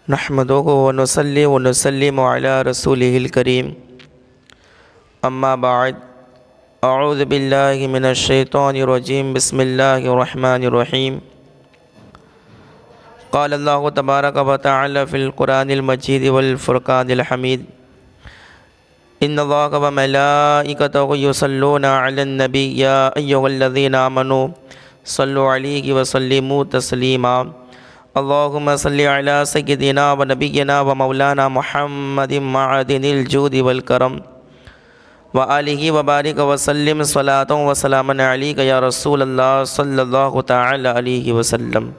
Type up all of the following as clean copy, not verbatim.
نحمدہ ونصلی ونسلم علی رسولہ الکریم اما بعد اعوذ باللہ من الشیطان الرجیم بسم اللہ الرحمن الرحیم قال اللہ تبارک و تعالی فی القرآن المجید والفرقان الحمید ان اللہ و ملائکتہ یصلون علی النبی یا ایھا الذین آمنوا صلوا علیہ وسلموا تسلیما اللہم صلی علی سیدنا و نبینا و مولانا محمد معدن الجود والکرم و آلہ و بارک وسلم صلاۃ و سلام علیک یا رسول اللہ صلی اللہ تعالی علیہ وسلم۔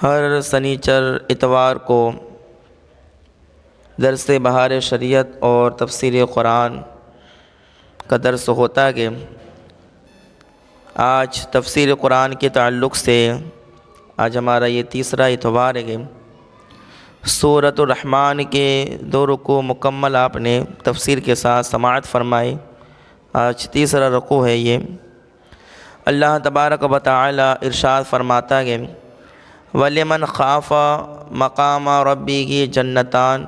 ہر سنیچر اتوار کو درس بہار شریعت اور تفسیر قرآن کا درس ہوتا ہے کہ آج تفسیر قرآن کے تعلق سے آج ہمارا یہ تیسرا اتوار ہے کہ سورۃ الرحمن کے 2 رکوع مکمل آپ نے تفسیر کے ساتھ سماعت فرمائی۔ آج تیسرا رکوع ہے یہ۔ اللہ تبارک و تعالی ارشاد فرماتا ہے کہ وَلِمَنْ خَافَ مَقَامَ رَبِّهِ جَنَّتَانِ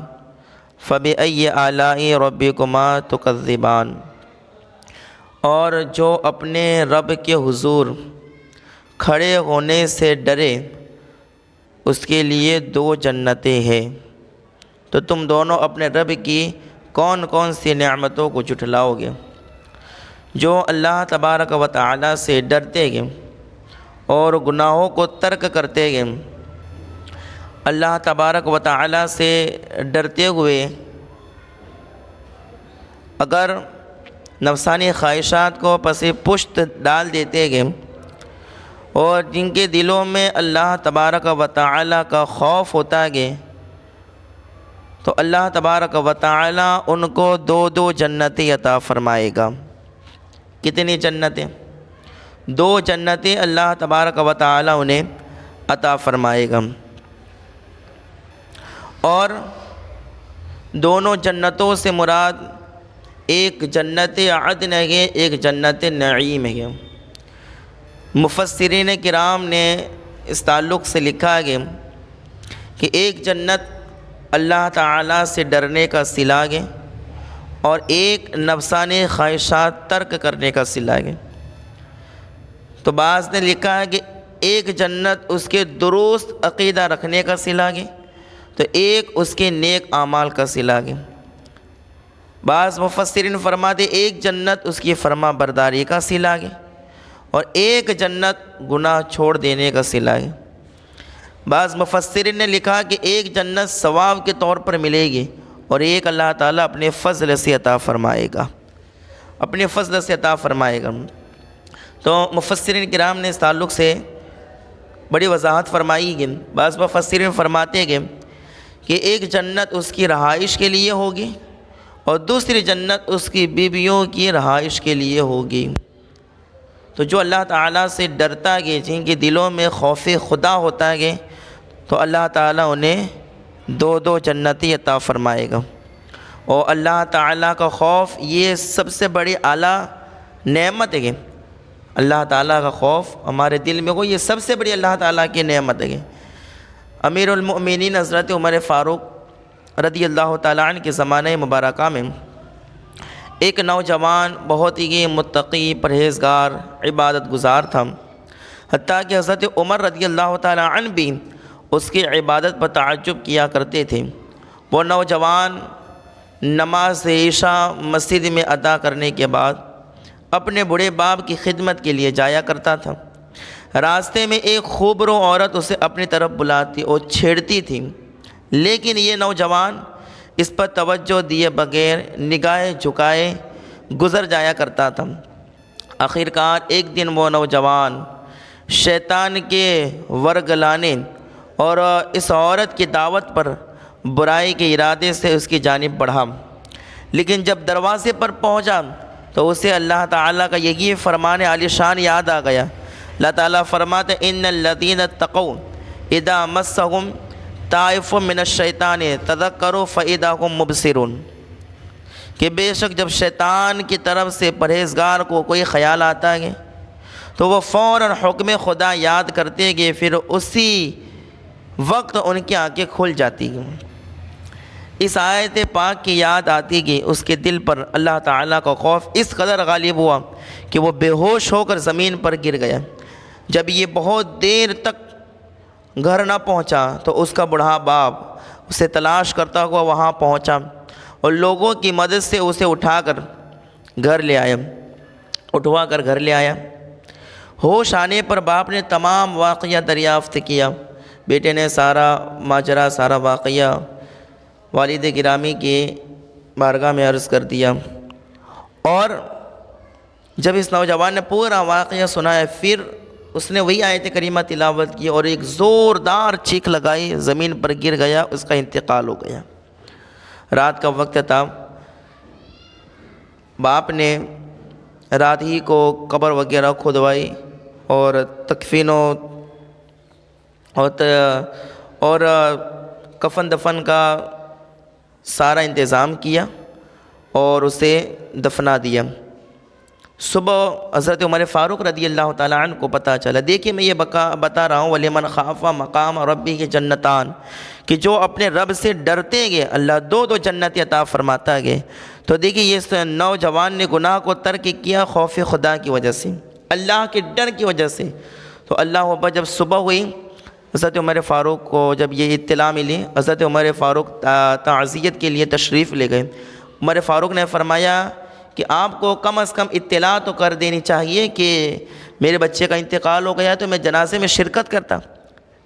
فَبِأَيِّ آلَاءِ رَبِّكُمَا تُكَذِّبَانِ، اور جو اپنے رب کے حضور کھڑے ہونے سے ڈرے اس کے لیے 2 جنتیں ہیں، تو تم دونوں اپنے رب کی کون کون سی نعمتوں کو جھٹلاؤ گے؟ جو اللہ تبارک و تعالی سے ڈرتے گے اور گناہوں کو ترک کرتے گے، اللہ تبارک و تعالی سے ڈرتے ہوئے اگر نفسانی خواہشات کو پس پشت ڈال دیتے گے اور جن کے دلوں میں اللہ تبارک و تعالی کا خوف ہوتا ہے تو اللہ تبارک و تعالی ان کو 2 جنتیں عطا فرمائے گا۔ کتنی جنتیں؟ 2 جنتیں اللہ تبارک و تعالی انہیں عطا فرمائے گا، اور دونوں جنتوں سے مراد ایک جنت عدن ہے، ایک جنت نعیم ہے۔ مفسرین کرام نے اس تعلق سے لکھا ہے کہ ایک جنت اللہ تعالیٰ سے ڈرنے کا صلہ ہے اور ایک نفسانی خواہشات ترک کرنے کا صلہ ہے۔ تو بعض نے لکھا ہے کہ ایک جنت اس کے درست عقیدہ رکھنے کا صلہ ہے تو ایک اس کے نیک اعمال کا صلہ ہے۔ بعض مفسرین فرماتے ایک جنت اس کی فرما برداری کا صلہ ہے اور ایک جنت گناہ چھوڑ دینے کا صلہ ہے۔ بعض مفسرین نے لکھا کہ ایک جنت ثواب کے طور پر ملے گی اور ایک اللہ تعالیٰ اپنے فضل سے عطا فرمائے گا، اپنے فضل سے عطا فرمائے گا۔ تو مفسرین کرام نے اس تعلق سے بڑی وضاحت فرمائی ہے۔ بعض مفسرین فرماتے ہیں کہ ایک جنت اس کی رہائش کے لیے ہوگی اور دوسری جنت اس کی بیویوں کی رہائش کے لیے ہوگی۔ تو جو اللہ تعالیٰ سے ڈرتا ہے، جن کے دلوں میں خوف خدا ہوتا ہے، تو اللہ تعالیٰ انہیں 2 جنتیں عطا فرمائے گا۔ اور اللہ تعالیٰ کا خوف یہ سب سے بڑی اعلیٰ نعمت ہے۔ اللہ تعالیٰ کا خوف ہمارے دل میں ہو، یہ سب سے بڑی اللہ تعالیٰ کی نعمت ہے۔ امیر المؤمنین حضرت عمر فاروق رضی اللہ تعالیٰ عنہ کے زمانہ مبارکہ میں ایک نوجوان بہت ہی متقی، پرہیزگار، عبادت گزار تھا، حتیٰ کہ حضرت عمر رضی اللہ تعالیٰ عنہ بھی اس کی عبادت پر تعجب کیا کرتے تھے۔ وہ نوجوان نماز عشاء مسجد میں ادا کرنے کے بعد اپنے بوڑھے باپ کی خدمت کے لیے جایا کرتا تھا۔ راستے میں ایک خوبرو عورت اسے اپنی طرف بلاتی اور چھیڑتی تھی، لیکن یہ نوجوان اس پر توجہ دیے بغیر نگاہیں جھکائے گزر جایا کرتا تھا۔ آخرکار ایک دن وہ نوجوان شیطان کے ورگلانے اور اس عورت کی دعوت پر برائی کے ارادے سے اس کی جانب بڑھا، لیکن جب دروازے پر پہنچا تو اسے اللہ تعالیٰ کا یہی فرمان عالی شان یاد آ گیا۔ اللہ تعالیٰ فرماتے ان الذین اتقوا اذا مسهم طائف من الشیطان تذکروا فاذا هم مبصرون، کہ بے شک جب شیطان کی طرف سے پرہیزگار کو کوئی خیال آتا ہے تو وہ فوراً حکم خدا یاد کرتے کہ پھر اسی وقت ان کی آنکھیں کھل جاتی گئیں۔ اس آیت پاک کی یاد آتی گئی، اس کے دل پر اللہ تعالیٰ کا خوف اس قدر غالب ہوا کہ وہ بے ہوش ہو کر زمین پر گر گیا۔ جب یہ بہت دیر تک گھر نہ پہنچا تو اس کا بوڑھا باپ اسے تلاش کرتا ہوا وہاں پہنچا اور لوگوں کی مدد سے اسے اٹھوا کر گھر لے آیا۔ ہوش آنے پر باپ نے تمام واقعہ دریافت کیا۔ بیٹے نے سارا ماجرا، سارا واقعہ والد گرامی کی بارگاہ میں عرض کر دیا، اور جب اس نوجوان نے پورا واقعہ سنایا پھر اس نے وہی آیت کریمہ تلاوت کی اور ایک زوردار چیخ لگائی، زمین پر گر گیا، اس کا انتقال ہو گیا۔ رات کا وقت تھا، باپ نے رات ہی کو قبر وغیرہ کھودوائی اور تکفینوں اور کفن دفن کا سارا انتظام کیا اور اسے دفنا دیا۔ صبح حضرت عمر فاروق رضی اللہ تعالیٰ عنہ کو پتہ چلا۔ دیکھیے میں یہ بتا رہا ہوں وَلِمَنْ خَافَ مَقَامَ رَبِّهِ جَنَّتَانِ، کہ جو اپنے رب سے ڈرتے گئے اللہ دو جنت عطا فرماتا گئے۔ تو دیکھیے یہ نوجوان نے گناہ کو ترک کیا خوف خدا کی وجہ سے، اللہ کے ڈر کی وجہ سے۔ تو اللہ اکبر، جب صبح ہوئی حضرت عمر فاروق کو جب یہ اطلاع ملی، حضرت عمر فاروق تعزیت کے لیے تشریف لے گئے۔ عمر فاروق نے فرمایا کہ آپ کو کم از کم اطلاع تو کر دینی چاہیے کہ میرے بچے کا انتقال ہو گیا، تو میں جنازے میں شرکت کرتا،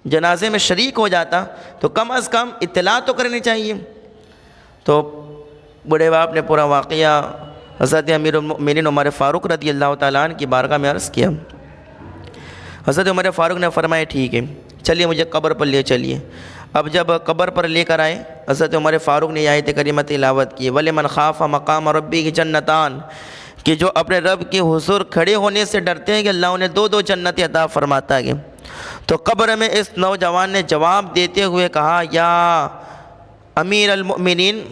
جنازے میں شریک ہو جاتا، تو کم از کم اطلاع تو کرنی چاہیے۔ تو بوڑھے باپ نے پورا واقعہ حضرت امیر المؤمنین عمر فاروق رضی اللہ تعالیٰ عنہ کی بارگاہ میں عرض کیا۔ حضرت عمر فاروق نے فرمایا ٹھیک ہے، چلیے مجھے قبر پر لے چلیے۔ اب جب قبر پر لے کر آئے، حضرت عمر فاروق نے آیت کریمہ تلاوت کی، وَلِمَنْ خَافَ مَقَامَ رَبِّهِ جَنَّتَانِ، کہ جو اپنے رب کے حضور کھڑے ہونے سے ڈرتے ہیں کہ اللہ انہیں دو جنت عطا فرماتا ہے۔ تو قبر میں اس نوجوان نے جواب دیتے ہوئے کہا، یا امیر المؤمنین،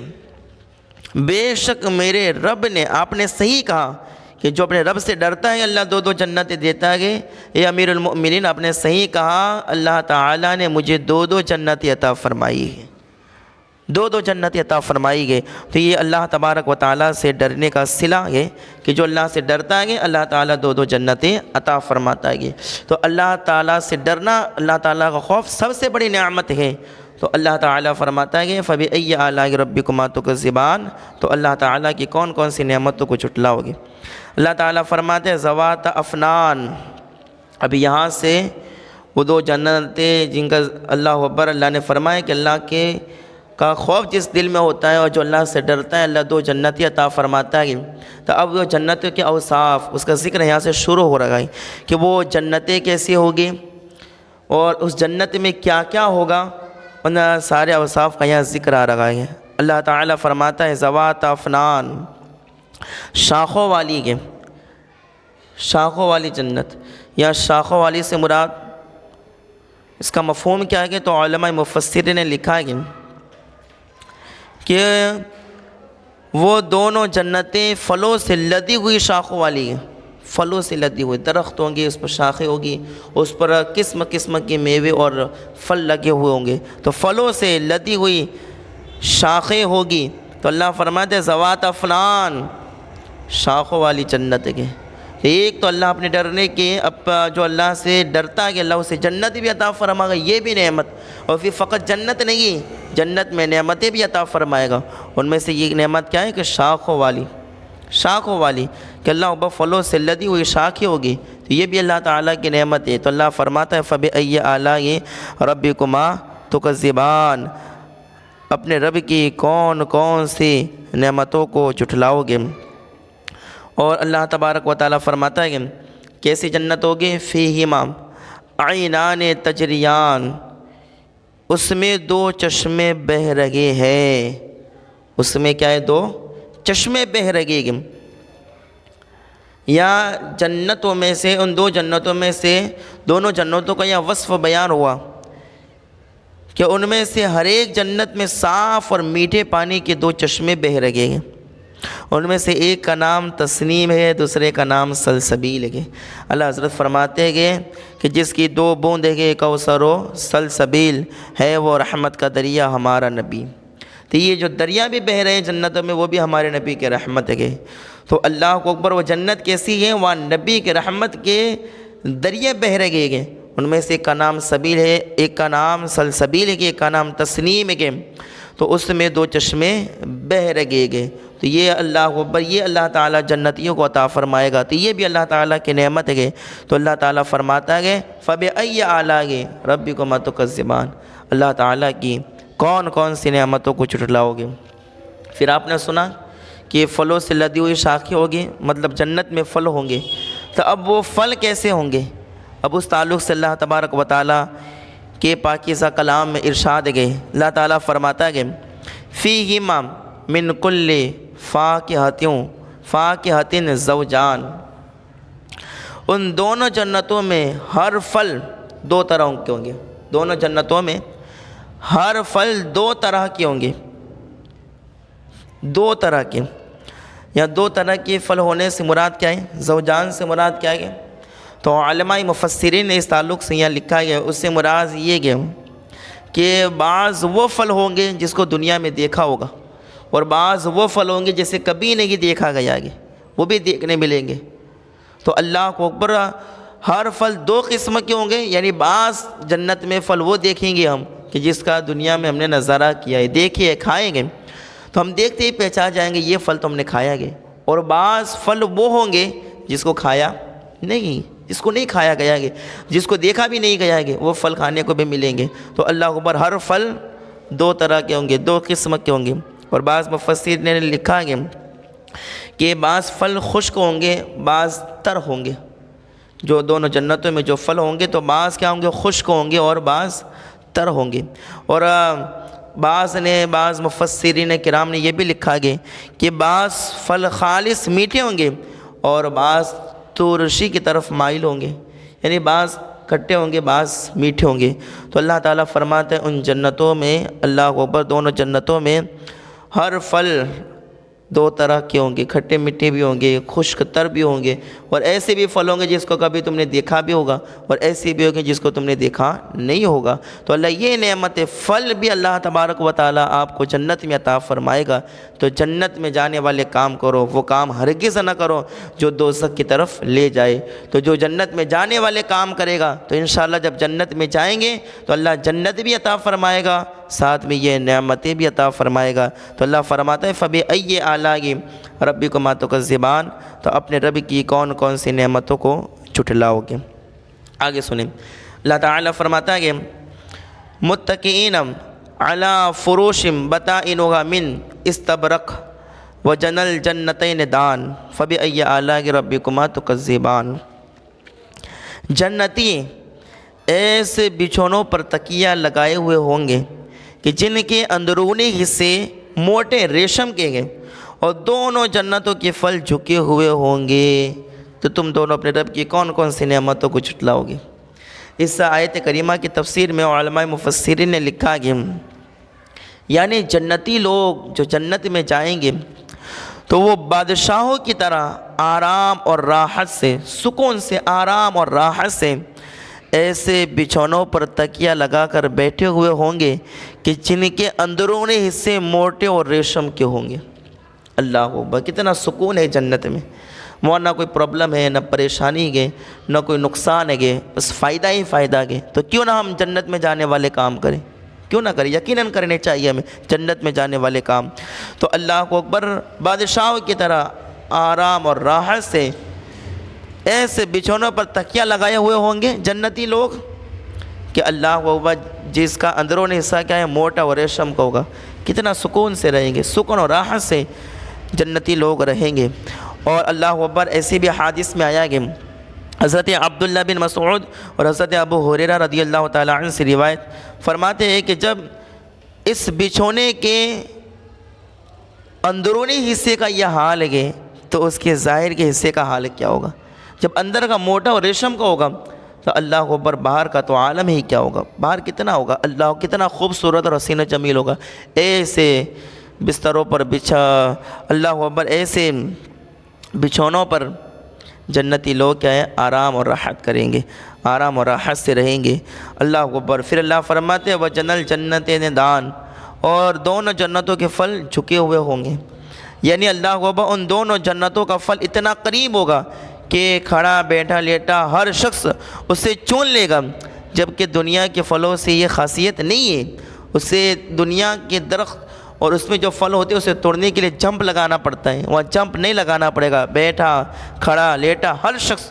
بے شک میرے رب نے، آپ نے صحیح کہا کہ جو اپنے رب سے ڈرتا ہے اللہ دو جنت دیتا ہے۔ اے امیر المؤمنین، آپ نے صحیح کہا، اللہ تعالیٰ نے مجھے دو جنت عطا فرمائی ہے، دو جنت عطا فرمائی گئے۔ تو یہ اللہ تبارک و تعالیٰ سے ڈرنے کا صلہ ہے کہ جو اللہ سے ڈرتا ہے اللہ تعالیٰ دو جنتیں عطا فرماتا ہے۔ تو اللہ تعالیٰ سے ڈرنا، اللہ تعالیٰ کا خوف سب سے بڑی نعمت ہے۔ تو اللہ تعالیٰ فرماتا ہے فَبِأَيِّ آلَاءِ رَبِّكُمَا تُكَذِّبَانِ، تو اللہ تعالیٰ کی کون سی نعمتوں کو جھٹلاؤ گے۔ اللہ تعالیٰ فرماتے ہیں ذوات افنان۔ اب یہاں سے وہ دو جنتیں جن کا اللہ اکبر، اللہ نے فرمایا کہ اللہ کا خوف جس دل میں ہوتا ہے اور جو اللہ سے ڈرتا ہے اللہ دو جنتی عطا فرماتا ہے۔ تو اب وہ جنتوں کے اوصاف، اس کا ذکر یہاں سے شروع ہو رہا ہے کہ وہ جنتیں کیسی ہوگی اور اس جنت میں کیا کیا ہوگا، ان سارے اوصاف کا یہاں ذکر آ رہا ہے۔ اللہ تعالیٰ فرماتا ہے ذوات افنان، شاخوں والی کے، شاخوں والی جنت، یا شاخوں والی سے مراد اس کا مفہوم کیا ہے تو علماء مفسرین نے لکھا ہے کہ وہ دونوں جنتیں پھلوں سے لدی ہوئی شاخوں والی ہیں، پھلوں سے لدی ہوئی، درخت ہوں گے، اس پر شاخیں ہوگی، اس پر قسم قسم کے میوے اور پھل لگے ہوئے ہوں گے، تو پھلوں سے لدی ہوئی شاخیں ہوگی۔ تو اللہ فرماتے ہیں ذوات افنان، شاخوں والی جنت کے۔ ایک تو اللہ اپنے ڈرنے کے، اب جو اللہ سے ڈرتا ہے کہ اللہ اسے جنت بھی عطا فرمائے گا، یہ بھی نعمت، اور پھر فقط جنت نہیں، جنت میں نعمتیں بھی عطا فرمائے گا۔ ان میں سے یہ نعمت کیا ہے کہ شاخوں والی کہ اللہ ابا پھلوں سے لدی ہوئی شاخیں ہوگی، تو یہ بھی اللہ تعالیٰ کی نعمت ہے۔ تو اللہ فرماتا ہے فَبِأَيِّ آلَاءِ رَبِّكُمَا تُكَذِّبَانِ، اپنے رب کی کون سی نعمتوں کو جھٹلاؤ گے۔ اور اللہ تبارک و تعالیٰ فرماتا ہے کہ کیسی جنت ہوگی، فیہما عینان تجریان، اس میں دو چشمے بہہ رہے ہیں، اس میں کیا ہے، دو چشمے بہہ رہے ہیں۔ یا جنتوں میں سے، ان دو جنتوں میں سے دونوں جنتوں کا یہ وصف بیان ہوا کہ ان میں سے ہر ایک جنت میں صاف اور میٹھے پانی کے دو چشمے بہہ رہے ہیں، ان میں سے ایک کا نام تسنیم ہے، دوسرے کا نام سلسبیل ہے۔ اللہ حضرت فرماتے ہیں کہ جس کی 2 بوندیں ہیں کوثر و سلسبیل ہے وہ رحمت کا دریا ہمارا نبی۔ تو یہ جو دریا بھی بہہ رہے ہیں جنتوں میں وہ بھی ہمارے نبی کے رحمت ہے۔ تو اللہ کو اکبر، وہ جنت کیسی ہے؟ وہاں نبی کے رحمت کے دریا بہہ رہے ہیں۔ ان میں سے ایک کا نام سبیل ہے، ایک کا نام سلسبیل ہے، ایک کا نام تسنیم ہے۔ تو اس میں 2 چشمے بہہ رہے گے۔ تو یہ اللہ اکبر، یہ اللہ تعالیٰ جنتیوں کو عطا فرمائے گا۔ تو یہ بھی اللہ تعالیٰ کی نعمت ہے۔ تو اللہ تعالیٰ فرماتا ہے فَبِأَيِّ آلَاءِ رَبِّكُمَا تُكَذِّبَانِ، اللہ تعالیٰ کی کون کون سی نعمتوں کو چٹلاؤ گے۔ پھر آپ نے سنا کہ پھلوں سے لدی ہوئی شاخیں ہوگی، مطلب جنت میں پھل ہوں گے۔ تو اب وہ پھل کیسے ہوں گے؟ اب اس تعلق سے اللہ تبارک و تعالیٰ کے پاکیزہ کلام میں ارشاد ہے، اللہ تعالیٰ فرماتا ہے فِيهِمَا مِن كُلِّ فَاكِهَةٍ زَوْجَانِ، ان دونوں جنتوں میں ہر پھل 2 طرح کے ہوں گے۔ دونوں جنتوں میں ہر پھل 2 طرح کے ہوں گے، 2 طرح کے، یا 2 طرح کے پھل ہونے سے مراد کیا ہے؟ زوجان سے مراد کیا ہے؟ تو علماء مفسرین نے اس تعلق سے یہاں لکھا گیا، اس سے مراد یہ گیا کہ بعض وہ پھل ہوں گے جس کو دنیا میں دیکھا ہوگا، اور بعض وہ پھل ہوں گے جسے کبھی نہیں دیکھا گیا ہے، وہ بھی دیکھنے ملیں گے۔ تو اللہ کو اکبر، ہر پھل 2 قسم کے ہوں گے، یعنی بعض جنت میں پھل وہ دیکھیں گے ہم کہ جس کا دنیا میں ہم نے نظارہ کیا ہے، دیکھے کھائیں گے، تو ہم دیکھتے ہی پہچان جائیں گے یہ پھل تو ہم نے کھایا گیا۔ اور بعض پھل وہ ہوں گے جس کو کھایا نہیں، جس کو نہیں کھایا گیا ہے، جس کو دیکھا بھی نہیں گیا ہے، وہ پھل کھانے کو بھی ملیں گے۔ تو اللہ اکبر، ہر پھل 2 طرح کے ہوں گے، 2 قسم کے ہوں گے۔ اور بعض مفسرین نے لکھا ہے کہ بعض پھل خشک ہوں گے، بعض تر ہوں گے۔ جو دونوں جنتوں میں جو پھل ہوں گے تو بعض کیا ہوں گے؟ خشک ہوں گے، اور بعض تر ہوں گے۔ اور بعض مفسرین کرام نے یہ بھی لکھا گیا کہ بعض پھل خالص میٹھے ہوں گے اور بعض ترشی کی طرف مائل ہوں گے، یعنی بعض کھٹے ہوں گے، بعض میٹھے ہوں گے۔ تو اللہ تعالیٰ فرماتے ہیں ان جنتوں میں، اللہ کو اوپر، دونوں جنتوں میں ہر پھل 2 طرح کے ہوں گے، کھٹے میٹھے بھی ہوں گے، خشک تر بھی ہوں گے، اور ایسے بھی پھل ہوں گے جس کو کبھی تم نے دیکھا بھی ہوگا، اور ایسے بھی ہوں گے جس کو تم نے دیکھا نہیں ہوگا۔ تو اللہ یہ نعمت پھل بھی اللہ تبارک و تعالیٰ آپ کو جنت میں عطا فرمائے گا۔ تو جنت میں جانے والے کام کرو، وہ کام ہرگز نہ کرو جو دوزخ کی طرف لے جائے۔ تو جو جنت میں جانے والے کام کرے گا تو انشاءاللہ جب جنت میں جائیں گے تو اللہ جنت بھی عطا فرمائے گا، ساتھ میں یہ نعمتیں بھی عطا فرمائے گا۔ تو اللہ فرماتا ہے فَبِأَيِّ آلَاءِ رَبِّكُمَا تُكَذِّبَانِ، تو اپنے رب کی کون کون سی نعمتوں کو جھٹلاؤ گے۔ آگے سنیں، اللہ تعالیٰ فرماتا ہے کہ متکئین علی فروش بطائنها من استبرق وجنى الجنتین دان فبأي آلاء ربكما تكذبان، جنتی ایسے بچھونوں پر تکیہ لگائے ہوئے ہوں گے کہ جن کے اندرونی حصے موٹے ریشم کے ہیں، اور دونوں جنتوں کے پھل جھکے ہوئے ہوں گے۔ تو تم دونوں اپنے رب کی کون کون سی نعمتوں کو جھٹلاؤ گے؟ اس آیت کریمہ کی تفسیر میں علماء مفسرین نے لکھا کہ یعنی جنتی لوگ جو جنت میں جائیں گے تو وہ بادشاہوں کی طرح آرام اور راحت سے، سکون سے، آرام اور راحت سے ایسے بچھونوں پر تکیہ لگا کر بیٹھے ہوئے ہوں گے کہ جن کے اندرونی حصے موٹے اور ریشم کے ہوں گے۔ اللہ اکبر، کتنا سکون ہے جنت میں، وہاں نہ کوئی پرابلم ہے، نہ پریشانی ہے، نہ کوئی نقصان ہے، بس فائدہ ہی فائدہ ہے۔ تو کیوں نہ ہم جنت میں جانے والے کام کریں، کیوں نہ کریں؟ یقیناً کرنے چاہیے ہمیں جنت میں جانے والے کام۔ تو اللہ کو اکبر، بادشاہوں کی طرح آرام اور راحت سے ایسے بچھونوں پر تکیہ لگائے ہوئے ہوں گے جنتی لوگ کہ اللہ اکبر، جس کا اندرونی حصہ کیا ہے؟ موٹا اور ریشم کا ہوگا۔ کتنا سکون سے رہیں گے، سکون اور راحت سے جنتی لوگ رہیں گے۔ اور اللہ اکبر، ایسی بھی حادث میں آیا کہ حضرت عبداللہ بن مسعود اور حضرت ابو ہریرہ رضی اللہ تعالیٰ عنہ سے روایت فرماتے ہیں کہ جب اس بچھونے کے اندرونی حصے کا یہ حال ہے تو اس کے ظاہر کے حصے کا حال کیا ہوگا؟ جب اندر کا موٹا اور ریشم کا ہوگا تو اللہ اکبر، باہر کا تو عالم ہی کیا ہوگا، باہر کتنا ہوگا، اللہ کتنا خوبصورت اور حسین و جمیل ہوگا۔ ایسے بستروں پر بچھا اللہ اکبر ایسے بچھونوں پر جنتی لوگ کیا ہے آرام اور راحت کریں گے، آرام اور راحت سے رہیں گے۔ اللہ اکبر۔ پھر اللہ فرماتے ہیں وَجَنَى الْجَنَّتَيْنِ دان، اور دونوں جنتوں کے پھل جھکے ہوئے ہوں گے، یعنی اللہ اکبر ان دونوں جنتوں کا پھل اتنا قریب ہوگا کہ کھڑا بیٹھا لیٹا ہر شخص اسے چون لے گا، جبکہ دنیا کے پھلوں سے یہ خاصیت نہیں ہے، اسے دنیا کے درخت اور اس میں جو پھل ہوتے ہیں اسے توڑنے کے لیے جمپ لگانا پڑتا ہے، وہاں جمپ نہیں لگانا پڑے گا، بیٹھا کھڑا لیٹا ہر شخص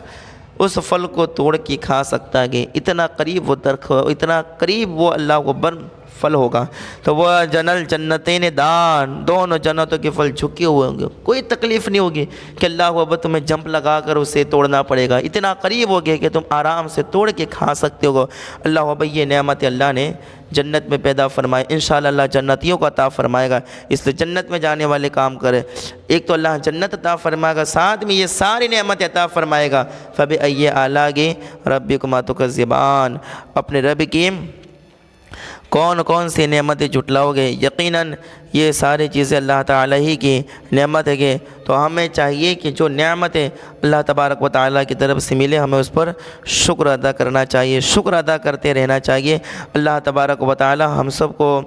اس پھل کو توڑ کے کھا سکتا ہے، اتنا قریب وہ درخت، اتنا قریب وہ اللہ اکبر پھل ہوگا۔ تو وہ جنل جنتین دان، دونوں جنتوں کے پھل جھکے ہوئے ہوں گے، کوئی تکلیف نہیں ہوگی کہ اللہ اکبر تمہیں جمپ لگا کر اسے توڑنا پڑے گا، اتنا قریب ہو گیا کہ تم آرام سے توڑ کے کھا سکتے ہو۔ اللہ اکبر یہ نعمت اللہ نے جنت میں پیدا فرمائے، انشاءاللہ اللہ جنتیوں کو عطا فرمائے گا، اس لیے جنت میں جانے والے کام کرے۔ ایک تو اللہ جنت عطا فرمائے گا، ساتھ میں یہ ساری نعمت عطا فرمائے گا۔ فَبِأَيِّ آلَاءِ رَبِّكُمَا تُكَذِّبَانِ، اپنے رب کی کون کون سی نعمتیں جھٹلاؤ گے؟ یقیناً یہ ساری چیزیں اللہ تعالیٰ ہی کی نعمت ہے، تو ہمیں چاہیے کہ جو نعمتیں اللہ تبارک و تعالیٰ کی طرف سے ملے ہمیں اس پر شکر ادا کرنا چاہیے، شکر ادا کرتے رہنا چاہیے۔ اللہ تبارک و تعالیٰ ہم سب کو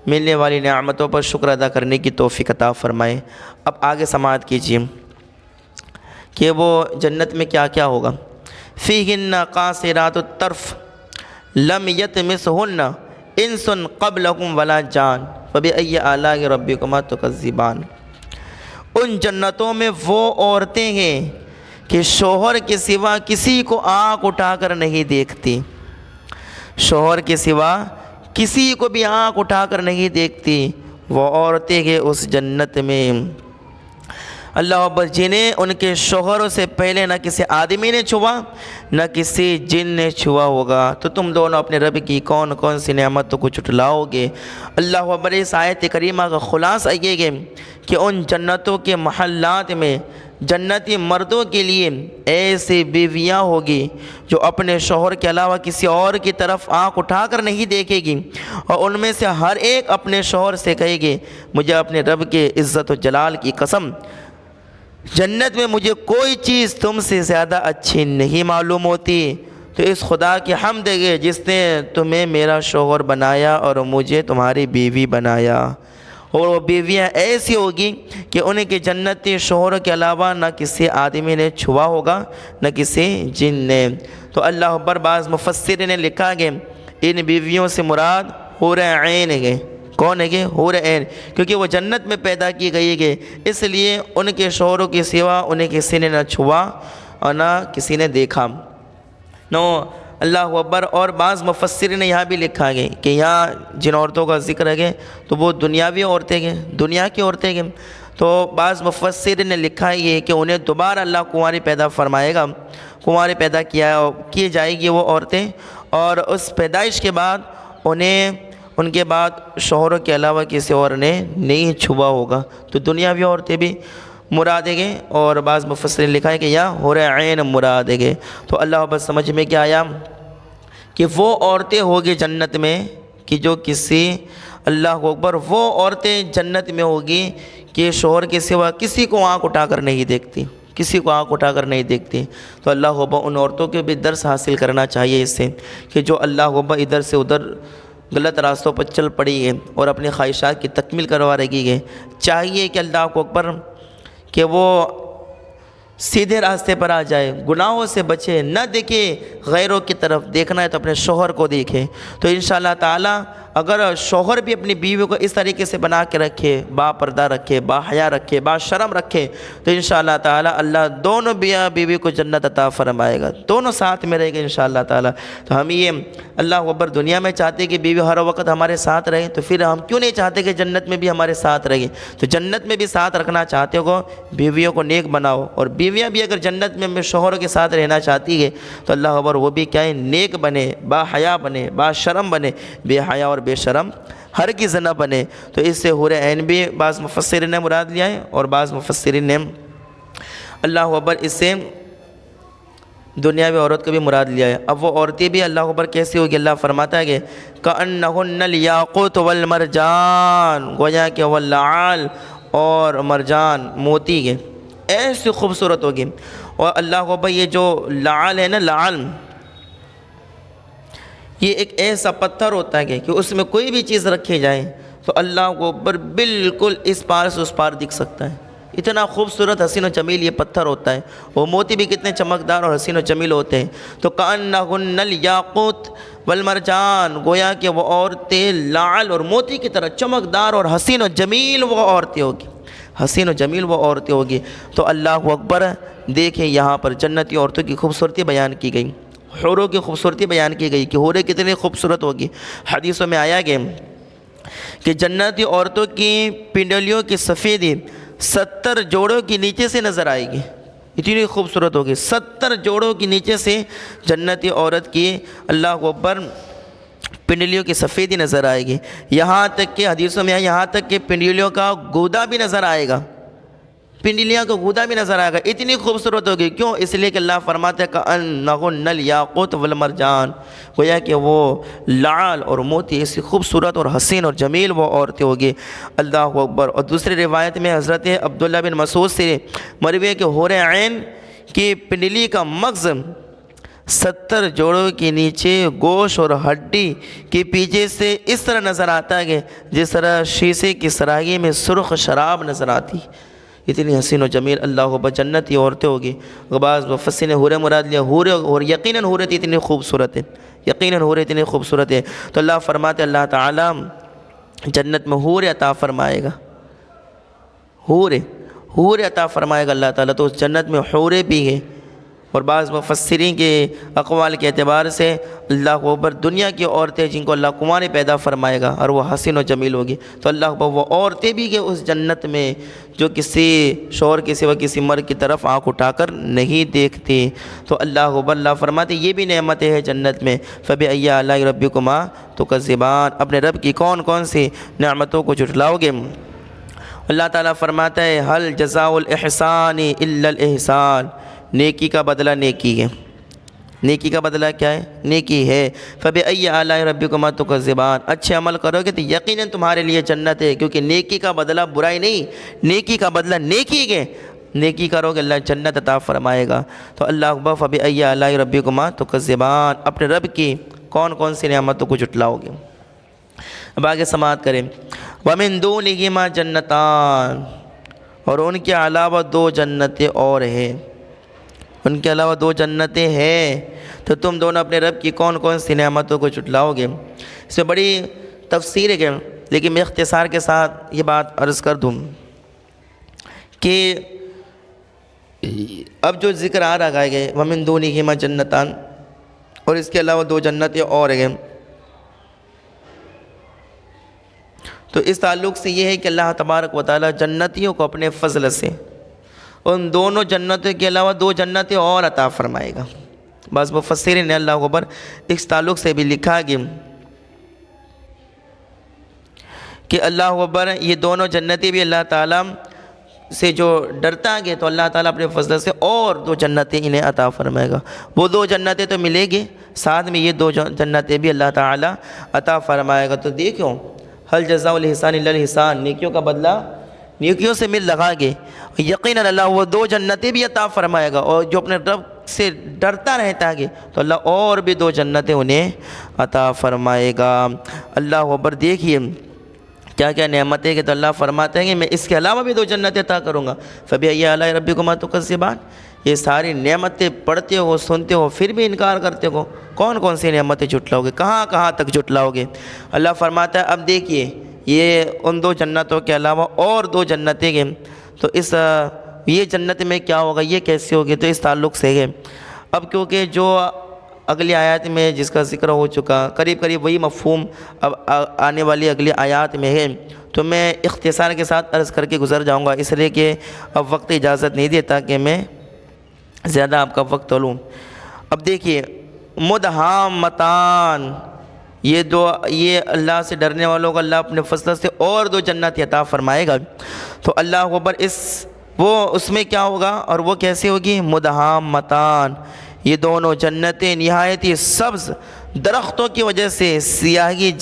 ملنے والی نعمتوں پر شکر ادا کرنے کی توفیق عطا فرمائے۔ اب آگے سماعت کیجیے کہ وہ جنت میں کیا کیا ہوگا۔ فِيهِنَّ قَاصِرَاتُ الطَّرْفِ لَمْ يَطْمِثْهُنَّ انس قبلکم ولا جان فبأي آلاء ربکما تکذبان، ان جنتوں میں وہ عورتیں ہیں کہ شوہر کے سوا کسی کو آنکھ اٹھا کر نہیں دیکھتی، شوہر کے سوا کسی کو بھی آنکھ اٹھا کر نہیں دیکھتی، وہ عورتیں ہیں اس جنت میں اللہ اکبر جنہیں ان کے شوہروں سے پہلے نہ کسی آدمی نے چھوا نہ کسی جن نے چھوا ہوگا۔ تو تم دونوں اپنے رب کی کون کون سی نعمتوں کو جھٹلاؤ گے؟ اللہ اکبر۔ اس آیت کریمہ کا خلاصہ یہ ہے کہ ان جنتوں کے محلات میں جنتی مردوں کے لیے ایسی بیویاں ہوگی جو اپنے شوہر کے علاوہ کسی اور کی طرف آنکھ اٹھا کر نہیں دیکھے گی، اور ان میں سے ہر ایک اپنے شوہر سے کہے گی مجھے اپنے رب کے عزت و جلال کی قسم جنت میں مجھے کوئی چیز تم سے زیادہ اچھی نہیں معلوم ہوتی، تو اس خدا کی حمد ہے جس نے تمہیں میرا شوہر بنایا اور مجھے تمہاری بیوی بنایا۔ اور وہ بیویاں ایسی ہوگی کہ انہیں کے جنتی شوہر کے علاوہ نہ کسی آدمی نے چھوا ہوگا نہ کسی جن نے۔ تو اللہ اکبر۔ بعض مفسرین نے لکھا کہ ان بیویوں سے مراد حور عین ہے۔ کون ہے کہ حور عین، کیونکہ وہ جنت میں پیدا کی گئی ہے، اس لیے ان کے شوہروں کے سوا انہیں کسی نے نہ چھوا اور نہ کسی نے دیکھا۔ نو اللہ اکبر۔ اور بعض مفسرین نے یہاں بھی لکھا گیا کہ یہاں جن عورتوں کا ذکر ہے تو وہ دنیاوی عورتیں ہیں، دنیا کی عورتیں ہیں۔ تو بعض مفسرین نے لکھا یہ کہ انہیں دوبارہ اللہ کنواری پیدا فرمائے گا، کنواری پیدا کی جائے گی وہ عورتیں، اور اس پیدائش کے بعد انہیں ان کے بعد شوہروں کے علاوہ کسی اور نے نہیں چھوا ہوگا، تو دنیاوی عورتیں بھی مراد ہے۔ اور بعض مفسرین نے لکھا ہے کہ یہاں حور عین مراد ہے۔ تو اللہ بس سمجھ میں کیا آیا کہ وہ عورتیں ہوگی جنت میں کہ جو کسی اللہ اکبر، وہ عورتیں جنت میں ہوگی کہ شوہر کے سوا کسی کو آنکھ اٹھا کر نہیں دیکھتی، کسی کو آنکھ اٹھا کر نہیں دیکھتی۔ تو اللہ اکبر ان عورتوں کے بھی درس حاصل کرنا چاہیے اس سے کہ جو اللہ اکبر ادھر سے ادھر غلط راستوں پر چل پڑی ہے اور اپنی خواہشات کی تکمیل کروا رہی ہے، چاہیے کہ اللہ کو اکبر کہ وہ سیدھے راستے پر آ جائے، گناہوں سے بچے، نہ دیکھے غیروں کی طرف، دیکھنا ہے تو اپنے شوہر کو دیکھے۔ تو انشاءاللہ تعالی اگر شوہر بھی اپنی بیوی کو اس طریقے سے بنا کے رکھے، با پردہ رکھے، با حیا رکھے، با شرم رکھے، تو انشاءاللہ تعالی اللہ دونوں بیوی کو جنت عطا فرمائے گا، دونوں ساتھ میں رہے گا انشاءاللہ تعالی۔ تو ہم یہ اللہ اکبر دنیا میں چاہتے کہ بیوی ہر وقت ہمارے ساتھ رہے، تو پھر ہم کیوں نہیں چاہتے کہ جنت میں بھی ہمارے ساتھ رہے؟ تو جنت میں بھی ساتھ رکھنا چاہتے ہو بیویوں کو نیک بناؤ، اور بیویاں بھی اگر جنت میں اپنے شوہروں کے ساتھ رہنا چاہتی ہے تو اللہ اکبر وہ بھی کیا ہے نیک بنے، با حیا بنے، با شرم بنے، بے حیا اور بے شرم ہرگز نہ بنے۔ تو اس سے حور عین بھی بعض مفسرین نے مراد لیا ہے، اور بعض مفسرین نے اللہ اکبر اس سے دنیاوی عورت کو بھی مراد لیا ہے۔ اب وہ عورتیں بھی اللہ اکبر کیسی ہوگی؟ اللہ فرماتا ہے کہ کأنہن الیاقوت والمرجان، گویا کہ وہ لعل اور مرجان موتی کے ایسی خوبصورت ہوگی۔ اور اللہ اکبر یہ جو لعل ہے نا، لعل یہ ایک ایسا پتھر ہوتا ہے کہ اس میں کوئی بھی چیز رکھی جائے تو اللہ کو اوپر بالکل اس پار سے اس پار دکھ سکتا ہے۔ اتنا خوبصورت حسین و جمیل یہ پتھر ہوتا ہے۔ وہ موتی بھی کتنے چمکدار اور حسین و جمیل ہوتے ہیں۔ تو کأنہن الیاقوت والمرجان، گویا کہ وہ عورتیں لعل اور موتی کی طرح چمکدار اور حسین و جمیل وہ عورتیں ہوگی، حسین و جمیل وہ عورتیں ہوگی۔ تو اللہ اکبر، دیکھیں یہاں پر جنتی عورتوں کی خوبصورتی بیان کی گئی، حوروں کی خوبصورتی بیان کی گئی کہ حوریں کتنی خوبصورت ہوگی۔ حدیثوں میں آیا کہ جنتی عورتوں کی پنڈلیوں کی سفیدی 70 جوڑوں کی نیچے سے نظر آئے گی، اتنی خوبصورت ہوگی۔ 70 جوڑوں کی نیچے سے جنتی عورت کی اللہ اکبر پنڈلیوں کی سفیدی نظر آئے گی۔ یہاں تک کہ حدیثوں میں یہاں تک کہ پنڈلیوں کا گودا بھی نظر آئے گا، پنڈلیاں کا گودا بھی نظر آئے گا، اتنی خوبصورت ہوگی۔ کیوں؟ اس لیے کہ اللہ فرماتے ہیں کأنہن الیاقوت والمرجان، گویا کہ وہ لعل اور موتی ایسی خوبصورت اور حسین اور جمیل وہ عورتیں ہوگی۔ اللہ اکبر۔ اور دوسری روایت میں حضرت عبداللہ بن مسعود سے مروی ہے کہ حور عین کی پنڈلی کا مغز 70 جوڑوں کے نیچے گوشت اور ہڈی کے پیچھے سے اس طرح نظر آتا ہے کہ جس طرح شیشے کی سراہی میں سرخ شراب نظر آتی، اتنی حسین و جمیل اللہ اکبر جنتی عورتیں ہوگی۔ بعض مفسرین نے حوریں مراد لیا، حوریں اور یقیناً حوریں اتنی خوبصورت ہیں، یقیناً حوریں اتنی خوبصورت ہیں۔ تو اللہ فرماتے اللہ تعالیٰ جنت میں حوریں عطا فرمائے گا، حوریں عطا فرمائے گا اللہ تعالیٰ۔ تو اس جنت میں حوریں بھی ہیں۔ اور بعض مفسرین کے اقوال کے اعتبار سے اللہ کو اوپر دنیا کی عورتیں جن کو اللہ کنواریں پیدا فرمائے گا اور وہ حسین و جمیل ہوگی، تو اللہ کو وہ عورتیں بھی کہ اس جنت میں جو کسی شوہر کے سوا کسی مرد کی طرف آنکھ اٹھا کر نہیں دیکھتی۔ تو اللہ فرماتے یہ بھی نعمتیں ہیں جنت میں۔ فَبِأَيِّ آلَاءِ رَبِّكُمَا تُكَذِّبَانِ، اپنے رب کی کون کون سی نعمتوں کو جھٹلاؤ گے؟ اللہ تعالیٰ فرماتا ہے هَلْ جَزَاءُ الْإِحْسَانِ إِلَّا الْإِحْسَانُ، نیکی کا بدلہ نیکی ہے، نیکی کا بدلہ کیا ہے؟ نیکی ہے۔ فَبِأَيِّ آلَاءِ رَبِّكُمَا تُكَذِّبَانِ، اچھے عمل کرو گے تو یقیناً تمہارے لیے جنت ہے، کیونکہ نیکی کا بدلہ برائی نہیں، نیکی کا بدلہ نیکی کے، نیکی کرو گے اللہ جنت عطا فرمائے گا۔ تو اللہ اکبر فَبِأَيِّ آلَاءِ رَبِّكُمَا تُكَذِّبَانِ، اپنے رب کی کون کون سی نعمتوں کو جھٹلاؤ گے؟ اب آگے سماعت کریں۔ وَمِن دُونِهِمَا جَنَّتَانِ، اور ان کے علاوہ 2 جنتیں اور ہیں، ان کے علاوہ 2 جنتیں ہیں، تو تم دونوں اپنے رب کی کون کون سی نعمتوں کو جھٹلاؤ گے؟ اس میں بڑی تفسیر ہے، لیکن میں اختصار کے ساتھ یہ بات عرض کر دوں کہ اب جو ذکر آ رہا ہے وَمِن دُونِهِمَا جَنَّتَانِ، اور اس کے علاوہ 2 جنتیں اور ہیں، تو اس تعلق سے یہ ہے کہ اللہ تبارک و تعالیٰ جنتیوں کو اپنے فضل سے ان دونوں جنتوں کے علاوہ 2 جنتیں اور عطا فرمائے گا۔ بعض مفسرین نے اللہ اکبر اس تعلق سے بھی لکھا کہ اللہ اکبر یہ دونوں جنتیں بھی اللہ تعالیٰ سے جو ڈرتا ہے تو اللہ تعالیٰ اپنے فضل سے اور 2 جنتیں انہیں عطا فرمائے گا۔ وہ 2 جنتیں تو ملے گی، ساتھ میں یہ 2 جنتیں بھی اللہ تعالیٰ عطا فرمائے گا۔ تو دیکھو هل جزاء الإحسان إلا الإحسان، نیکیوں کا بدلہ نیکیوں سے مل لگا گے، یقیناً اللہ وہ 2 جنتیں بھی عطا فرمائے گا، اور جو اپنے رب سے ڈرتا رہتا ہے تو اللہ اور بھی 2 جنتیں انہیں عطا فرمائے گا۔ اللہ اکبر، دیکھیے کیا کیا نعمتیں کہ تو اللہ فرماتے ہیں کہ میں اس کے علاوہ بھی 2 جنتیں عطا کروں گا۔ فَبِأَيِّ آلَاءِ رَبِّكُمَا تُكَذِّبَانِ، یہ ساری نعمتیں پڑھتے ہو سنتے ہو پھر بھی انکار کرتے ہو، کون کون سی نعمتیں جھٹلاؤ گے؟ کہاں کہاں تک جھٹلاؤ گے؟ اللہ فرماتا ہے اب دیکھیے یہ ان 2 جنتوں کے علاوہ اور 2 جنتیں ہیں، تو یہ جنت میں کیا ہوگا، یہ کیسے ہوگی؟ تو اس تعلق سے ہے اب، کیونکہ جو اگلی آیات میں جس کا ذکر ہو چکا قریب وہی مفہوم اب آنے والی اگلی آیات میں ہے، تو میں اختصار کے ساتھ عرض کر کے گزر جاؤں گا، اس لیے کہ اب وقت اجازت نہیں دیتا کہ میں زیادہ آپ کا وقت لوں۔ اب دیکھیے مدہامتان، یہ اللہ سے ڈرنے والوں کو اللہ اپنے فضل سے اور 2 جنت عطا فرمائے گا۔ تو اللہ اکبر اس میں کیا ہوگا اور وہ کیسے ہوگی؟ مدہامتان، یہ دونوں جنتیں نہایت ہی سبز درختوں کی وجہ سے سیاہی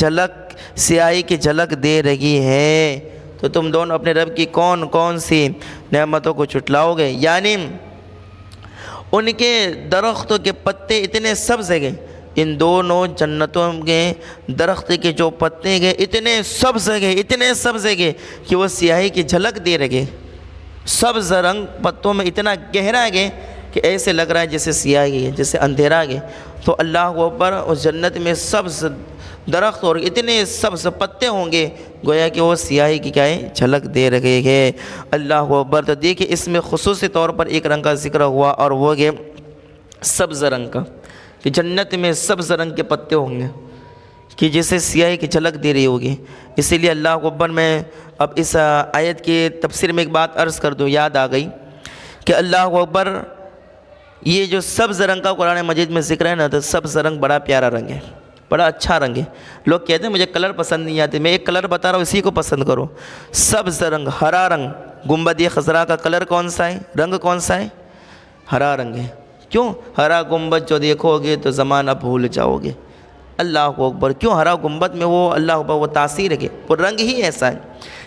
کی جھلک دے رہی ہے۔ تو تم دونوں اپنے رب کی کون کون سی نعمتوں کو جھٹلاؤ گے؟ یعنی ان کے درختوں کے پتے اتنے سبز ہیں، ان دونوں جنتوں کے درخت کے جو پتے ہیں اتنے سبز ہیں کہ وہ سیاہی کی جھلک دے رہے۔ سبز رنگ پتوں میں اتنا گہرا ہے کہ ایسے لگ رہا ہے جیسے سیاہی ہے، جیسے اندھیرا ہے۔ تو اللہ اکبر، اس جنت میں سبز درخت اور اتنے سبز پتے ہوں گے گویا کہ وہ سیاہی کی کیا ہے؟ جھلک دے رہے ہیں۔ اللہ اکبر۔ تو دیکھیں اس میں خصوصی طور پر ایک رنگ کا ذکر ہوا اور وہ ہے سبز رنگ کا، کہ جنت میں سبز رنگ کے پتے ہوں گے کہ جیسے سیاہی کی جھلک دے رہی ہوگی۔ اسی لیے اللہ اکبر، میں اب اس آیت کی تفسیر میں ایک بات عرض کر دوں، یاد آ گئی کہ اللہ اکبر، یہ جو سبز رنگ کا قرآن مجید میں ذکر ہے نا، تو سبز رنگ بڑا پیارا رنگ ہے، بڑا اچھا رنگ ہے۔ لوگ کہتے ہیں مجھے کلر پسند نہیں آتے، میں ایک کلر بتا رہا ہوں، اسی کو پسند کرو۔ سبز رنگ، ہرا رنگ، گنبد خضرا کا کلر کون سا ہے؟ رنگ کون سا ہے؟ ہرا رنگ ہے۔ کیوں؟ ہرا گنبد جو دیکھو گے تو زمانہ بھول جاؤ گے۔ اللہ اکبر۔ کیوں؟ ہرا گنبد میں وہ اللہ اکبر وہ تاثیر ہے، وہ رنگ ہی ایسا ہے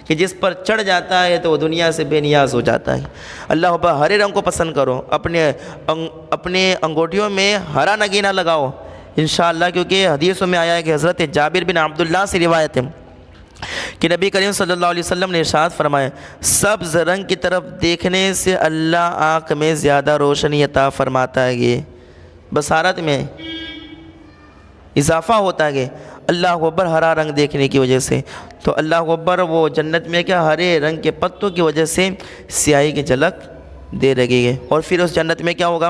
کہ جس پر چڑھ جاتا ہے تو وہ دنیا سے بے نیاز ہو جاتا ہے۔ اللہ اکبر۔ ہرے رنگ کو پسند کرو، اپنے انگوٹھیوں میں ہرا نگینہ لگاؤ انشاءاللہ، کیونکہ حدیثوں میں آیا ہے کہ حضرت جابر بن عبداللہ سے روایت ہے کہ نبی کریم صلی اللہ علیہ وسلم نے ارشاد فرمایا، سبز رنگ کی طرف دیکھنے سے اللہ آنکھ میں زیادہ روشنی عطا فرماتا ہے، یہ بصارت میں اضافہ ہوتا ہے اللہ اکبر، ہرا رنگ دیکھنے کی وجہ سے۔ تو اللہ اکبر، وہ جنت میں کیا ہرے رنگ کے پتوں کی وجہ سے سیاہی کی جھلک دے رہی ہے۔ اور پھر اس جنت میں کیا ہوگا؟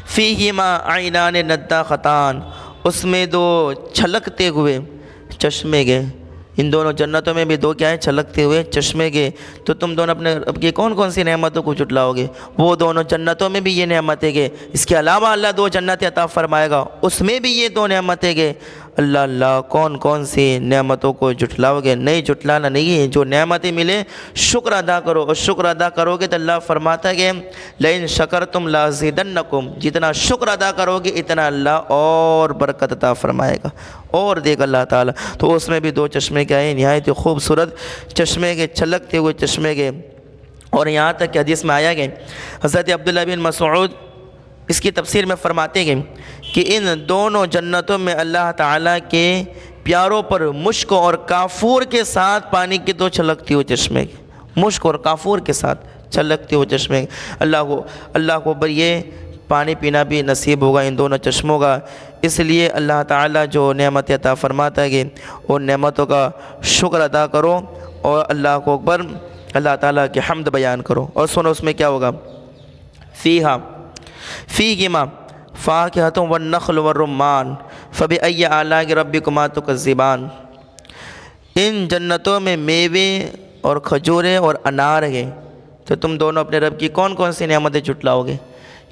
فیہما عینان نضاختان، اس میں دو چھلکتے ہوئے چشمے گئے۔ ان دونوں جنتوں میں بھی دو کیا ہے؟ چھلکتے ہوئے چشمے گئے۔ تو تم دونوں اپنے رب کی کون کون سی نعمتوں کو جھٹلاؤ گے؟ وہ دونوں جنتوں میں بھی یہ نعمتیں گے، اس کے علاوہ اللہ دو جنتیں عطا فرمائے گا، اس میں بھی یہ دو نعمتیں گے۔ اللہ کون کون سی نعمتوں کو جھٹلاؤ گے؟ نہیں جھٹلانا نہیں ہے، جو نعمتیں ملے شکر ادا کرو، اور شکر ادا کرو گے تو اللہ فرماتا ہے کہ لئن شکرتم لازیدنکم، جتنا شکر ادا کرو گے اتنا اللہ اور برکت عطا فرمائے گا اور دے گا اللہ تعالیٰ۔ تو اس میں بھی دو چشمے کیا ہیں؟ نہایت خوبصورت چشمے کے، چھلکتے ہوئے چشمے کے۔ اور یہاں تک کہ حدیث میں آیا گیا، حضرت عبداللہ بن مسعود اس کی تفسیر میں فرماتے ہیں کہ ان دونوں جنتوں میں اللہ تعالیٰ کے پیاروں پر مشک اور کافور کے ساتھ پانی کے دو چھلکتے ہوئے چشمے، مشک اور کافور کے ساتھ چھلکتے ہوئے چشمے۔ اللہ کو بر یہ پانی پینا بھی نصیب ہوگا ان دونوں چشموں کا۔ اس لیے اللہ تعالیٰ جو نعمت عطا فرماتا ہے ان نعمتوں کا شکر ادا کرو اور اللہ کو اکبر، اللہ تعالیٰ کی حمد بیان کرو۔ اور سنو اس میں کیا ہوگا؟ فیہما فاکہۃ والنخل والرمان فبأی آلاء ربکما تکذبان، ان جنتوں میں میوے اور کھجوریں اور انار ہیں، تو تم دونوں اپنے رب کی کون کون سی نعمتیں جھٹلاؤ گے؟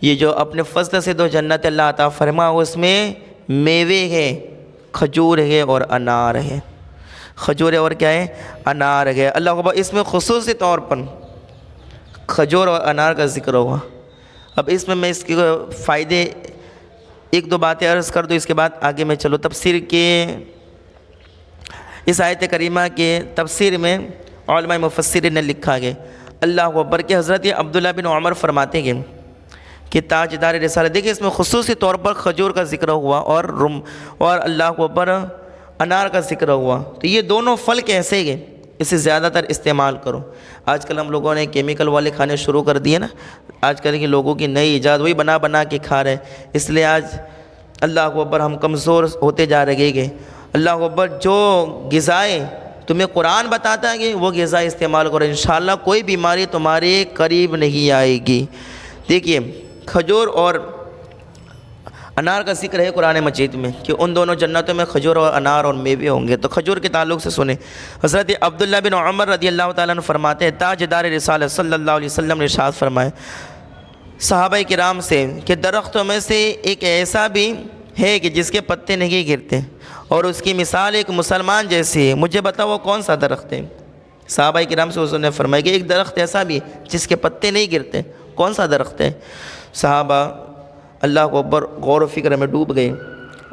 یہ جو اپنے فضل سے دو جنت اللہ عطا فرما، اس میں میوے ہے، کھجور ہے اور انار ہے۔ کھجور اور کیا ہے؟ انار ہے۔ اللہ اکبر۔ اس میں خصوصی طور پر کھجور اور انار کا ذکر ہوا۔ اب اس میں اس کے فائدے ایک دو باتیں عرض کر دوں، اس کے بعد آگے میں چلو تفسیر کے۔ اس آیت کریمہ کے تفسیر میں علماء مفسرین نے لکھا ہے اللہ اکبر کہ حضرت عبداللہ بن عمر فرماتے ہیں کہ تاجدار رسالہ، دیکھیں اس میں خصوصی طور پر کھجور کا ذکر ہوا اور اللہ اکبر انار کا ذکر ہوا۔ تو یہ دونوں پھل کیسے گئے؟ اسے زیادہ تر استعمال کرو۔ آج کل ہم لوگوں نے کیمیکل والے کھانے شروع کر دیے نا، آج کل کے لوگوں کی نئی ایجاد وہی بنا کے کھا رہے، اس لیے آج اللہ اکبر ہم کمزور ہوتے جا رہے ہیں۔ اللہ اکبر جو غذائیں تمہیں قرآن بتاتا ہے کہ وہ غذا استعمال کرو، انشاءاللہ کوئی بیماری تمہارے قریب نہیں آئے گی۔ دیکھیے کھجور اور انار کا ذکر ہے قرآن مجید میں کہ ان دونوں جنتوں میں کھجور اور انار اور میوے ہوں گے۔ تو کھجور کے تعلق سے سنیں، حضرت عبداللہ بن عمر رضی اللہ تعالیٰ عنہ فرماتے ہیں تاجدار رسالہ صلی اللہ علیہ وسلم نے ارشاد فرمائے صحابہ کرام سے کہ درختوں میں سے ایک ایسا بھی ہے کہ جس کے پتے نہیں گرتے اور اس کی مثال ایک مسلمان جیسی ہے، مجھے بتاؤ وہ کون سا درخت ہے؟ صحابہ کرام سے حضور نے فرمایا کہ ایک درخت ایسا بھی جس کے پتے نہیں گرتے، کون سا درخت ہے؟ صحابہ اللہ کو اکبر غور و فکر میں ڈوب گئے۔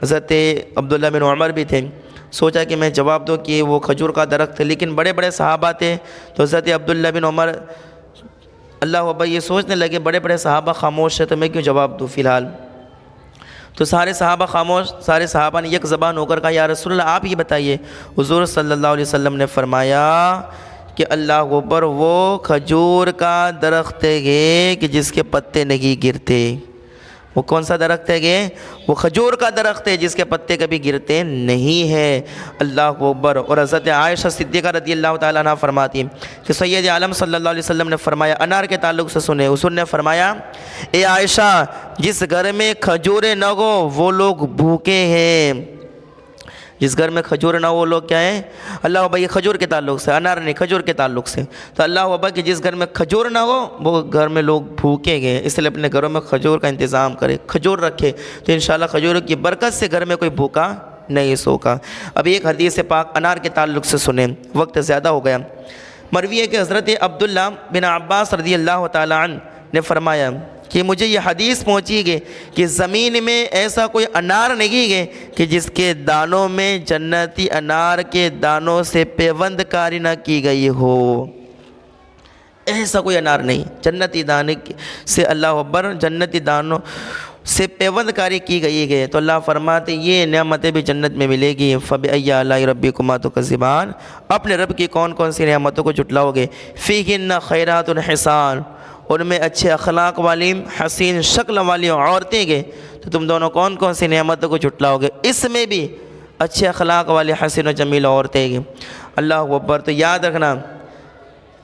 حضرت عبداللہ بن عمر بھی تھے، سوچا کہ میں جواب دوں کہ وہ کھجور کا درخت ہے، لیکن بڑے بڑے صحابہ تھے تو حضرت عبداللہ بن عمر اللہ اکبر یہ سوچنے لگے بڑے بڑے صحابہ خاموش ہے تو میں کیوں جواب دوں فی الحال۔ تو سارے صحابہ خاموش، سارے صحابہ نے یک زبان ہو کر کہا یا رسول اللہ آپ یہ بتائیے۔ حضور صلی اللہ علیہ وسلم نے فرمایا کہ اللہ اکبر وہ کھجور کا درخت ہے کہ جس کے پتے نہیں گرتے۔ وہ کون سا درخت ہے کہ وہ کھجور کا درخت ہے جس کے پتے کبھی گرتے نہیں ہیں۔ اللہ اکبر۔ اور حضرت عائشہ صدیقہ رضی اللہ تعالیٰ عنہ فرماتی کہ سید عالم صلی اللہ علیہ وسلم نے فرمایا، انار کے تعلق سے سنے، حضور نے فرمایا اے عائشہ جس گھر میں کھجوریں نہ ہو وہ لوگ بھوکے ہیں۔ جس گھر میں کھجور نہ ہو وہ لوگ کیا ہیں؟ اللہ اکبر، یہ کھجور کے تعلق سے، انار نہیں کھجور کے تعلق سے۔ تو اللہ اکبر کہ جس گھر میں کھجور نہ ہو وہ گھر میں لوگ بھوکے گئے، اس لیے اپنے گھروں میں کھجور کا انتظام کرے، کھجور رکھے تو انشاءاللہ کھجوروں کی برکت سے گھر میں کوئی بھوکا نہیں سوکا۔ اب ایک حدیث پاک انار کے تعلق سے سنیں، وقت زیادہ ہو گیا۔ مروی ہے کہ حضرت عبداللہ بن عباس رضی اللہ تعالیٰ عنہ نے فرمایا کہ مجھے یہ حدیث پہنچی گئی کہ زمین میں ایسا کوئی انار نہیں گئے کہ جس کے دانوں میں جنتی انار کے دانوں سے پیوند کاری نہ کی گئی ہو۔ ایسا کوئی انار نہیں، جنتی دانے سے اللہ اکبر جنتی دانوں سے پیوند کاری کی گئی ہے۔ تو اللہ فرماتے یہ نعمتیں بھی جنت میں ملے گی۔ فَبِأَيِّ آلَاءِ رَبِّكُمَا تُكَذِّبَانِ، اپنے رب کی کون کون سی نعمتوں کو جھٹلاؤ گے؟ فِيهِنَّ خَيْرَاتٌ حِسَانٌ، ان میں اچھے اخلاق والی حسین شکل والی عورتیں گے۔ تو تم دونوں کون کون سی نعمتوں کو جھٹلاؤ گے؟ اس میں بھی اچھے اخلاق والی حسین و جمیل عورتیں گی۔ اللہ اکبر۔ تو یاد رکھنا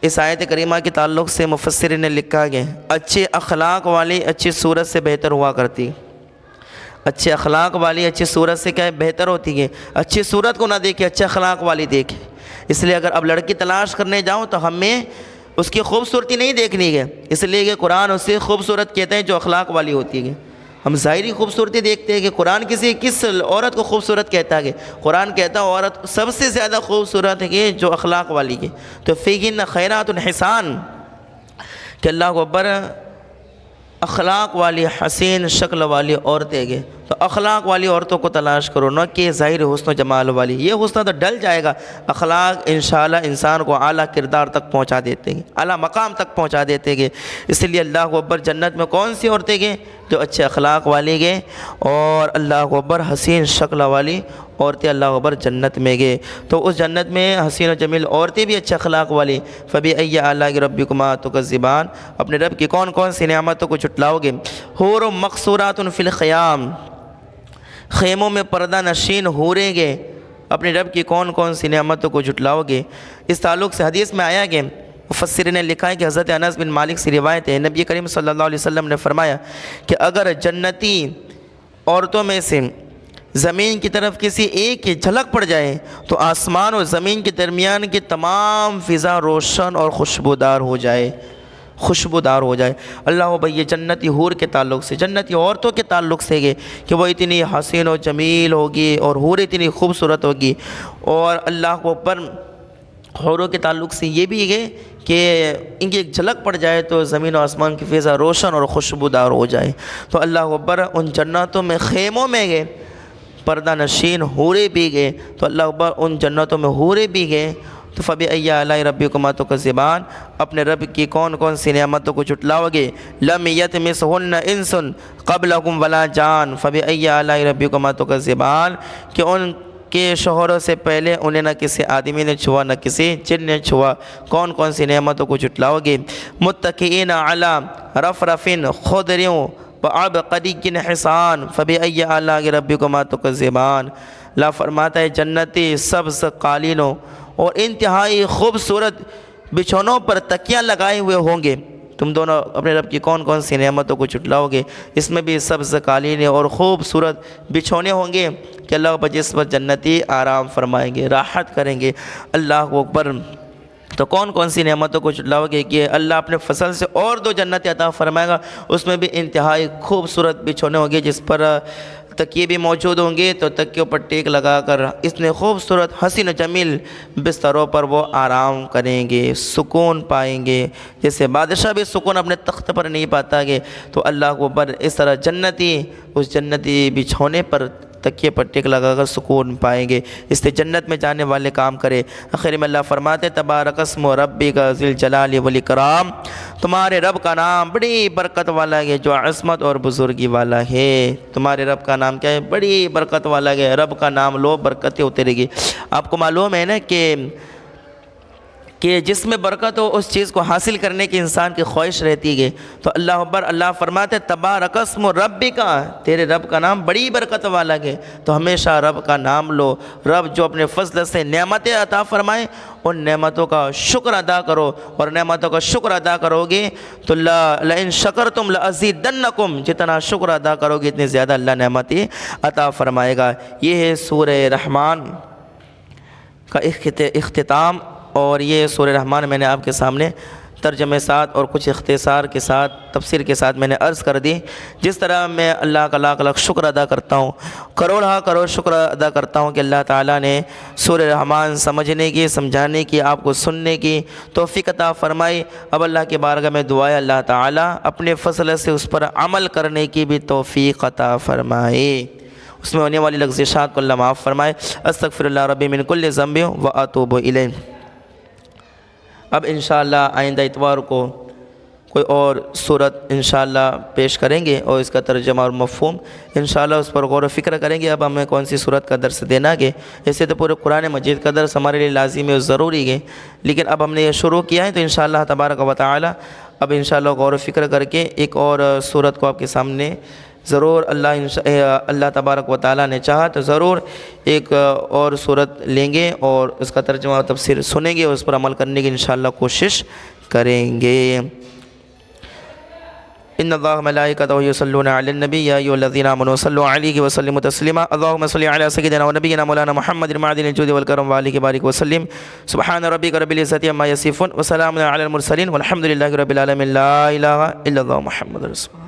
اس آیت کریمہ کے تعلق سے مفسرین نے لکھا کہ اچھے اخلاق والی اچھی صورت سے بہتر ہوا کرتی۔ اچھے اخلاق والی اچھی صورت سے کیا ہے؟ بہتر ہوتی ہے۔ اچھی صورت کو نہ دیکھے، اچھے اخلاق والی دیکھے۔ اس لیے اگر اب لڑکی تلاش کرنے جاؤں تو ہمیں اس کی خوبصورتی نہیں دیکھنی ہے، اس لیے کہ قرآن اسے خوبصورت کہتے ہیں جو اخلاق والی ہوتی ہے۔ ہم ظاہری خوبصورتی دیکھتے ہیں کہ قرآن کس عورت کو خوبصورت کہتا ہے کہ قرآن کہتا ہے عورت سب سے زیادہ خوبصورت ہے کہ جو اخلاق والی ہے۔ تو فیہن خیرات حسان کہ اللہ اکبر اخلاق والی حسین شکل والی عورتیں گے۔ تو اخلاق والی عورتوں کو تلاش کرو، نہ کہ ظاہر حسن و جمال والی۔ یہ حسن تو ڈل جائے گا، اخلاق انشاءاللہ انسان کو اعلیٰ کردار تک پہنچا دیتے ہیں، اعلیٰ مقام تک پہنچا دیتے ہیں۔ اس لیے اللہ اکبر جنت میں کون سی عورتیں گے؟ جو اچھے اخلاق والی گے، اور اللہ اکبر حسین شکل والی عورتیں اللہ اکبر جنت میں گئے۔ تو اس جنت میں حسین و جمیل عورتیں بھی اچھے اخلاق والی۔ فَبِأَيِّ آلَاءِ رَبِّكُمَا تُكَذِّبَانِ، اپنے رب کی کون کون سی نعمتوں کو جھٹلاؤ گے؟ حور مقصورات فی الخیام، خیموں میں پردہ نشین حوریں گے۔ اپنے رب کی کون کون سی نعمتوں کو جھٹلاؤ گے؟ اس تعلق سے حدیث میں آیا کہ مفسرین نے لکھا ہے کہ حضرت انس بن مالک سے روایت ہے، نبی کریم صلی اللہ علیہ وسلم نے فرمایا کہ اگر جنتی عورتوں میں سے زمین کی طرف کسی ایک کی جھلک پڑ جائے تو آسمان اور زمین کے درمیان کی تمام فضا روشن اور خوشبودار ہو جائے، خوشبودار ہو جائے۔ اللہ بھائی یہ جنتی حور کے تعلق سے، جنتی عورتوں کے تعلق سے ہے کہ وہ اتنی حسین و جمیل ہوگی اور حور اتنی خوبصورت ہوگی۔ اور اللہ کو پر حوروں کے تعلق سے یہ بھی ہے کہ ان کی ایک جھلک پڑ جائے تو زمین و آسمان کی فضا روشن اور خوشبودار ہو جائے۔ تو اللہ اکبر ان جنتوں میں خیموں میں گئے، پردہ نشین حوریں بھی گئے۔ تو اللہ اکبر ان جنتوں میں حوریں بھی گئے۔ تو فَبِأَيِّ آلَاءِ رَبِّكُمَا تُكَذِّبَانِ، اپنے رب کی کون کون سی نعمتوں کو جھٹلاؤ گے؟ لَمْ يَطْمِثْهُنَّ إِنسٌ قَبْلَكُمْ وَلَا جَانٌ فَبِأَيِّ آلَاءِ رَبِّكُمَا تُكَذِّبَانِ، کہ ان کے شوہروں سے پہلے انہیں نہ کسی آدمی نے چھوا نہ کسی جن نے چھوا، کون کون سی نعمتوں کو جھٹلاؤ گے؟ متکئین علی رفرف خضر وعبقری حسان فبأی آلاء ربکما تکذبان۔ اللہ فرماتا ہے جنتی سبز قالینوں اور انتہائی خوبصورت بچھونوں پر تکیاں لگائے ہوئے ہوں گے۔ تم دونوں اپنے رب کی کون کون سی نعمتوں کو جھٹلاؤ گے؟ اس میں بھی سبز قالین اور خوبصورت بچھونے ہوں گے کہ اللہ پر جس پر جنتی آرام فرمائیں گے، راحت کریں گے۔ اللہ اکبر۔ تو کون کون سی نعمتوں کو جھٹلاؤ گے کہ اللہ اپنے فضل سے اور 2 جنت عطا فرمائے گا، اس میں بھی انتہائی خوبصورت بچھونے ہوں گے جس پر تکیے بھی موجود ہوں گے تو تکیوں پر ٹیک لگا کر اتنے خوبصورت حسین و جمیل بستروں پر وہ آرام کریں گے، سکون پائیں گے، جیسے بادشاہ بھی سکون اپنے تخت پر نہیں پاتا گے تو اللہ کو پر اس طرح جنتی اس جنتی بچھونے پر تکیے پر ٹیک لگا کر سکون پائیں گے، اس سے جنت میں جانے والے کام کرے۔ آخر میں اللہ فرماتے تبارک اسم ربک ذی الجلال والاکرام، تمہارے رب کا نام بڑی برکت والا ہے جو عصمت اور بزرگی والا ہے۔ تمہارے رب کا نام کیا ہے؟ بڑی برکت والا ہے۔ رب کا نام لو، برکتیں ہوتے رہے گی۔ آپ کو معلوم ہے نا کہ جس میں برکت ہو اس چیز کو حاصل کرنے کی انسان کی خواہش رہتی ہے، تو اللہ اکبر، اللہ فرماتے تبارک اسم ربک، تیرے رب کا نام بڑی برکت والا ہے، تو ہمیشہ رب کا نام لو۔ رب جو اپنے فضل سے نعمتیں عطا فرمائے ان نعمتوں کا شکر ادا کرو، اور نعمتوں کا شکر ادا کرو گے تو لئن شکرتم لازیدنکم، جتنا شکر ادا کرو گے اتنی زیادہ اللہ نعمتیں عطا فرمائے گا۔ یہ ہے سورہ رحمان کا اختتام، اور یہ سورہ رحمان میں نے آپ کے سامنے ترجمے ساتھ اور کچھ اختصار کے ساتھ تفسیر کے ساتھ میں نے عرض کر دی۔ جس طرح میں اللہ کا لاکھ لاکھ شکر ادا کرتا ہوں، کروڑہ کروڑ شکر ادا کرتا ہوں کہ اللہ تعالیٰ نے سورہ رحمان سمجھنے کی، سمجھانے کی، آپ کو سننے کی توفیق عطا فرمائی۔ اب اللہ کے بارگاہ میں دعا ہے اللہ تعالیٰ اپنے فضل سے اس پر عمل کرنے کی بھی توفیق عطا فرمائے، اس میں ہونے والی لغزشات کو اللہ معاف فرمائے۔ استغفر اللہ ربی من کل ذنب واتوب الیہ۔ اب انشاءاللہ آئندہ اتوار کو کوئی اور صورت انشاءاللہ پیش کریں گے اور اس کا ترجمہ اور مفہوم انشاءاللہ اس پر غور و فکر کریں گے۔ اب ہمیں کون سی صورت کا درس دینا ہے؟ ایسے تو پورے قرآن مجید کا درس ہمارے لیے لازمی اور ضروری ہے، لیکن اب ہم نے یہ شروع کیا ہے تو انشاءاللہ تبارک و تعالی اب انشاءاللہ غور و فکر کر کے ایک اور صورت کو آپ کے سامنے ضرور اللہ تبارک و تعالیٰ نے چاہا تو ضرور ایک اور صورت لیں گے اور اس کا ترجمہ و تفسیر سنیں گے اور اس پر عمل کرنے کی انشاءاللہ کوشش کریں گے۔ ان اللہ ملائکتہ یصلون علی النبی یا ایھا الذین آمنوا صلوا علیہ وسلموا تسلیما اللهم صل علی سیدنا و نبینا مولانا محمد معدن الجود والکرم وآلہ بارک وسلم سبحان ربک رب العزة عما یصفون وسلام علی المرسلین والحمد للہ رب العالمین لا الہ الا اللہ محمد رسول اللہ۔